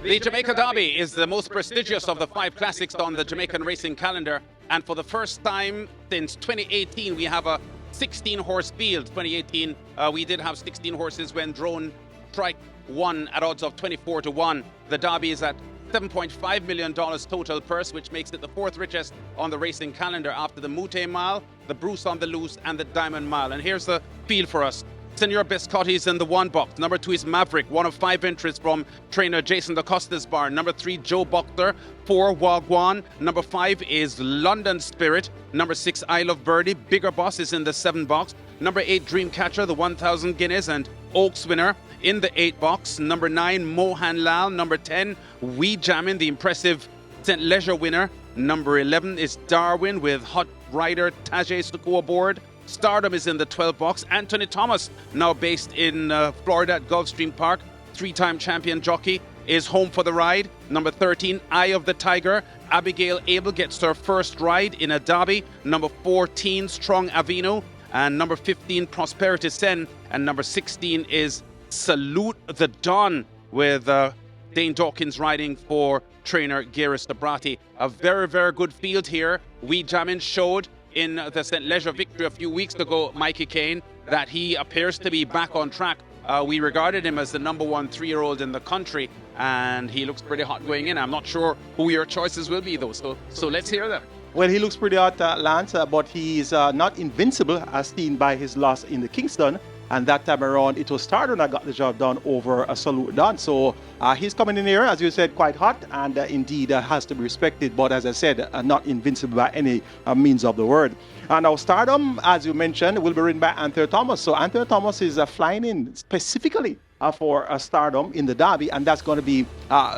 The Jamaica Derby is the most prestigious of the 5 classics on the Jamaican racing calendar, and for the first time since 2018 we have a 16-horse field. 2018 we did have 16 horses when Drone Strike won at odds of 24-1. The Derby is at $7.5 million total purse, which makes it the 4th richest on the racing calendar after the Mute Mile, the Bruce on the Loose and the Diamond Mile. And here's the field for us. Senor Biscotti is in the 1 box. Number 2 is Maverick, one of 5 entries from trainer Jason DaCosta's barn. Number 3, Joe Boxer. 4, Wagwan. Number 5 is London Spirit. Number 6, Isle of Birdie. Bigger Boss is in the 7 box. Number 8, Dreamcatcher, the 1,000 guineas and Oaks winner in the 8 box. Number 9, Mohan Lal. Number 10, We Jammin', the impressive St. Leisure winner. Number 11 is Darwin with hot rider Tajay Suko aboard. Stardom is in the 12 box. Anthony Thomas, now based in Florida at Gulfstream Park, 3-time champion jockey, is home for the ride. Number 13, Eye of the Tiger. Abigail Abel gets her first ride in a derby. Number 14, Strong Avino. And number 15, Prosperity Sen. And number 16 is Salute the Dawn, with Dane Dawkins riding for trainer Gairis Dabrati. A very, very good field here. We Jammin' showed in the St. Leisure victory a few weeks ago, Mikey Kane, that he appears to be back on track. We regarded him as the number 1 3-year-old in the country, and he looks pretty hot going in. I'm not sure who your choices will be, though, so let's hear them. Well, he looks pretty hot, Lance, but he's not invincible, as seen by his loss in the Kingston. And that time around, it was Stardom that got the job done over a Salute Dawn. So he's coming in here, as you said, quite hot, and indeed has to be respected. But as I said, not invincible by any means of the word. Now, Stardom, as you mentioned, will be ridden by Anthony Thomas. So Anthony Thomas is flying in specifically for Stardom in the Derby, and that's going to be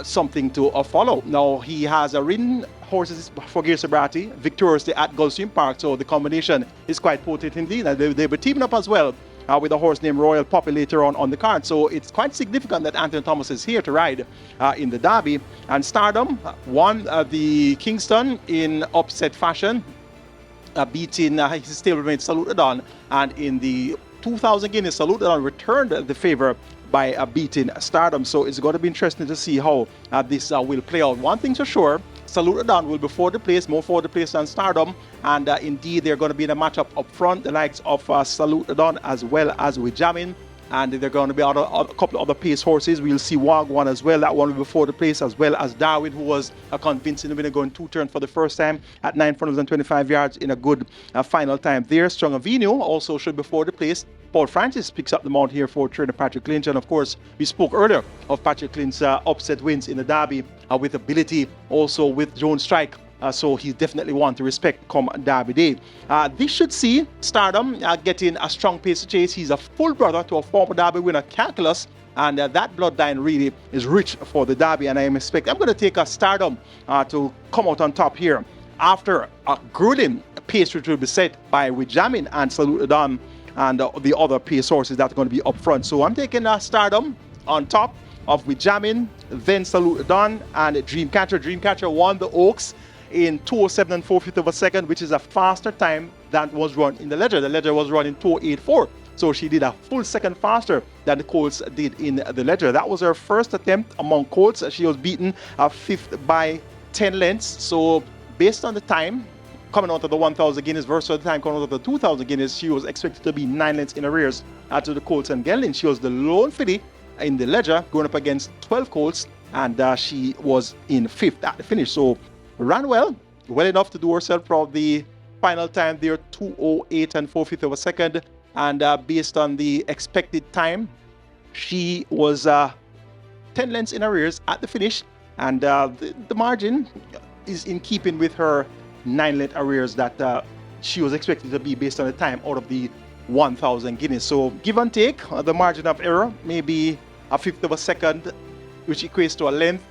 something to follow. Now, he has ridden horses for Gairis Dabrati victoriously at Gulfstream Park, so the combination is quite potent indeed. And they were teaming up as well with a horse named Royal Poppy later on the card. So it's quite significant that Anthony Thomas is here to ride in the Derby. And Stardom won the Kingston in upset fashion, beating his stablemate Salute the Dawn. And in the 2,000 guineas, Salute the Dawn returned the favor by beating Stardom. So it's going to be interesting to see how this will play out. One thing's for sure, Salute the Dawn will be more for the place than Stardom, and indeed they're going to be in a matchup up front, the likes of Salute the Dawn as well as We Jammin', and they're going to be a couple of other pace horses. We'll see Wagwan as well, that one will be for the place, as well as Darwin, who was a convincing winner, going 2-turn for the first time at 925 yards in a good final time there. Strong Avino also should be for the place. Paul Francis picks up the mount here for trainer Patrick Lynch, and of course we spoke earlier of Patrick Lynch's upset wins in the Derby with ability, also with Drone Strike, so he definitely wants to respect come Derby day. This should see Stardom getting a strong pace to chase. He's a full brother to a former Derby winner, Calculus, and that bloodline really is rich for the Derby, and I'm going to take a Stardom to come out on top here after a grueling pace which will be set by We Jammin' and Salute the Dawn and the other pace horses that are going to be up front. So I'm taking Stardom on top of We Jammin', then Salute the Dawn, and Dreamcatcher. Dreamcatcher won the Oaks in 2:07 and 4/5 of a second, which is a faster time than was run in the Ledger. The Ledger was run in 2:08.4, so she did a full second faster than the Colts did in the Ledger. That was her first attempt among Colts. She was beaten 5th by 10 lengths. So based on the time coming out of the 1,000 guineas versus the time coming out of the 2,000 guineas, she was expected to be 9 lengths in arrears to the Colts and Gellin. She was the lone filly in the Ledger, going up against 12 Colts, and she was in 5th at the finish. So ran well enough to do herself proud. The final time there, 2:08 and 4/5 of a second, and based on the expected time, she was 10 lengths in arrears at the finish, and the margin is in keeping with her 9-length arrears that she was expected to be based on the time out of the 1,000 guineas. So give and take, the margin of error may be 1/5 of a second, which equates to a length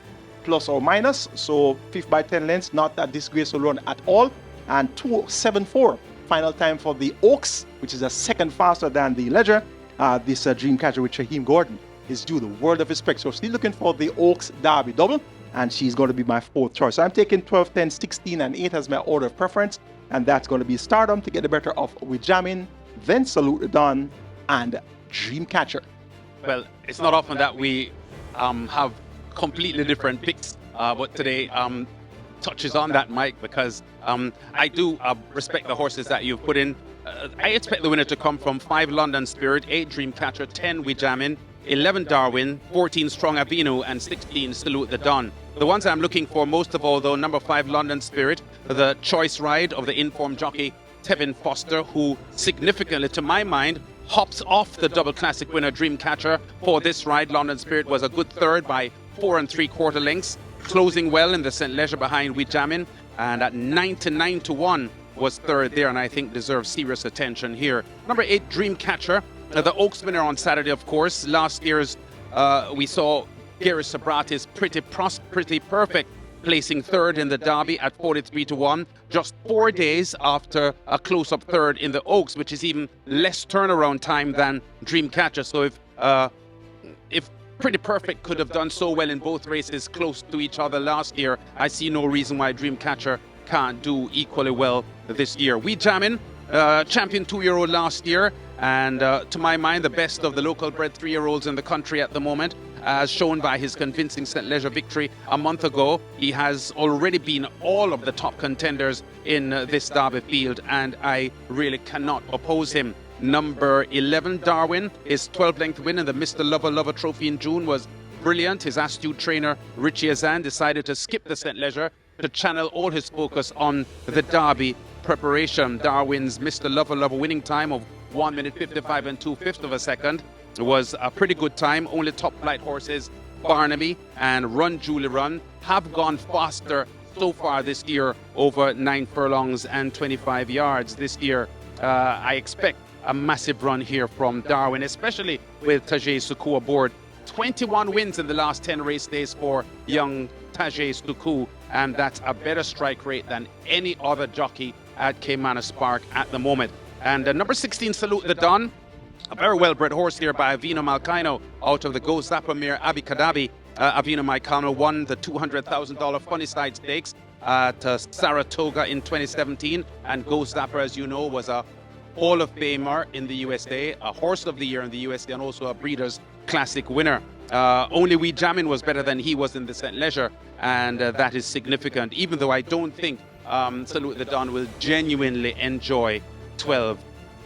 plus or minus. So 5th by 10 lengths, not a disgraceful run at all. And 2:74 final time for the Oaks, which is a second faster than the Ledger. This Dreamcatcher with Shaheem Gordon is due the world of respect. So still looking for the Oaks Derby double, and she's going to be my 4th choice. So I'm taking 12, 10, 16, and 8 as my order of preference, and that's going to be Stardom to get the better of We Jammin', then Salute the Dawn, and Dreamcatcher. Well, it's not often that we have completely different picks. But today touches on that, Mike, because I do respect the horses that you've put in. I expect the winner to come from 5 London Spirit, 8 Dreamcatcher, 10 We Jammin', 11 Darwin, 14 Strong Avino, and 16 Salute the Don. The ones I'm looking for most of all, though, number 5 London Spirit, the choice ride of the informed jockey Tevin Foster, who significantly, to my mind, hops off the double classic winner Dreamcatcher for this ride. London Spirit was a good third by 4 3/4 lengths, closing well in the St. Leger behind We Jammin', and at 99 to 1 was third there, and I think deserves serious attention here. Number 8 Dreamcatcher, the Oaks winner on Saturday, of course. Last year's we saw Gary Sabratis pretty perfect, placing third in the Derby at 43 to 1, just 4 days after a close-up third in the Oaks, which is even less turnaround time than Dreamcatcher. So if Pretty Perfect could have done so well in both races close to each other last year, I see no reason why Dreamcatcher can't do equally well this year. We Jammin', champion 2-year-old last year, and to my mind, the best of the local bred 3-year-olds in the country at the moment, as shown by his convincing St. Leger victory a month ago. He has already been all of the top contenders in this Derby field, and I really cannot oppose him. Number 11, Darwin, his 12-length win in the Mr. Lover Trophy in June was brilliant. His astute trainer, Richie Azan, decided to skip the St. Leger to channel all his focus on the Derby preparation. Darwin's Mr. Lover winning time of 1 minute 55 and 2/5 of a second was a pretty good time. Only top flight horses Barnaby and Run Julie Run have gone faster so far this year, over 9 furlongs and 25 yards this year. I expect a massive run here from Darwin, especially with Tajay Suku aboard. 21 wins in the last 10 race days for young Tajay Suku, and that's a better strike rate than any other jockey at Caymanas Park at the moment. And number 16, Salute the Don, a very well-bred horse here by Avino Malcano out of the Go Zappa mare Abi Kadabi. Avino Malcano won the $200,000 Funny Side Stakes at Saratoga in 2017, and Go Zappa, as you know, was a Hall of Famer in the USA, a Horse of the Year in the USA, and also a Breeders' Classic winner. Only We Jammin' was better than he was in the St. Leger, and that is significant, even though I don't think Salute the Don will genuinely enjoy 12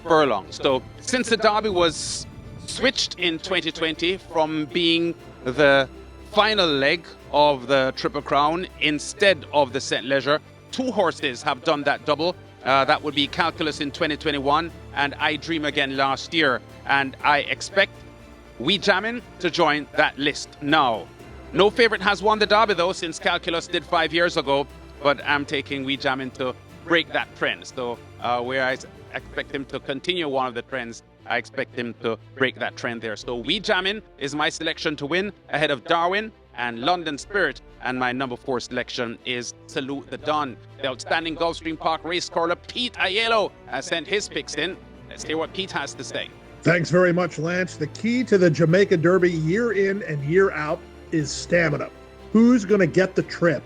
furlongs. So since the Derby was switched in 2020 from being the final leg of the Triple Crown instead of the St. Leger, 2 horses have done that double. That would be Calculus in 2021 and I Dream Again last year. And I expect We Jammin' to join that list now. No favorite has won the Derby, though, since Calculus did 5 years ago. But I'm taking We Jammin' to break that trend. So where I expect him to continue one of the trends, I expect him to break that trend there. So We Jammin' is my selection to win ahead of Darwin and London Spirit. And my number 4 selection is Salute the Don. The outstanding Gulfstream Park race caller Pete Aiello has sent his picks in. Let's hear what Pete has to say. Thanks very much, Lance. The key to the Jamaica Derby year in and year out is stamina. Who's going to get the trip?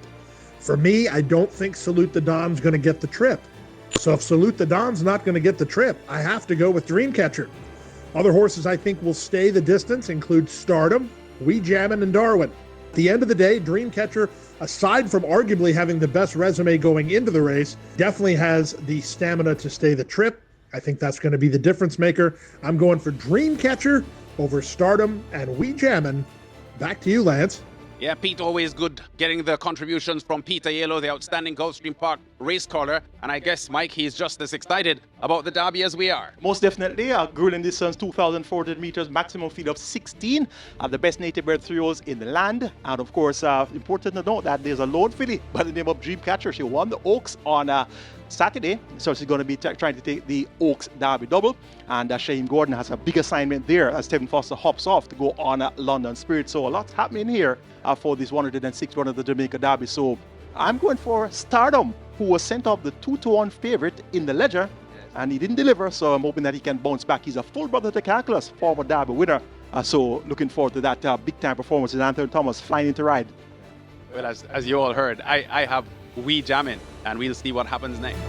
For me, I don't think Salute the Don's going to get the trip. So if Salute the Don's not going to get the trip, I have to go with Dreamcatcher. Other horses I think will stay the distance include Stardom, We Jammin', and Darwin. At the end of the day, Dreamcatcher, aside from arguably having the best resume going into the race, definitely has the stamina to stay the trip. I think that's going to be the difference maker. I'm going for Dreamcatcher over Stardom and We Jammin'. Back to you, Lance. Yeah, Pete, always good getting the contributions from Pete Aiello, the outstanding Gulfstream Park race caller. And I guess, Mike, he's just as excited about the Derby as we are. Most definitely. Grueling distance, 2,400 meters, maximum field of 16. The best native bred 3-year-olds in the land. And of course, important to note that there's a lone filly by the name of Dreamcatcher. She won the Oaks on Saturday, so she's going to be trying to take the Oaks Derby double, and Shane Gordon has a big assignment there as Tevin Foster hops off to go on London Spirit. So a lot's happening here for this 106th run of the Jamaica Derby. So I'm going for Stardom, who was sent off the 2-1 favorite in the Ledger, and he didn't deliver, so I'm hoping that he can bounce back. He's a full brother to Calculus, former Derby winner, so looking forward to that big time performance with Anthony Thomas flying into ride. Well, as you all heard, I have We Jammin', and we'll see what happens next.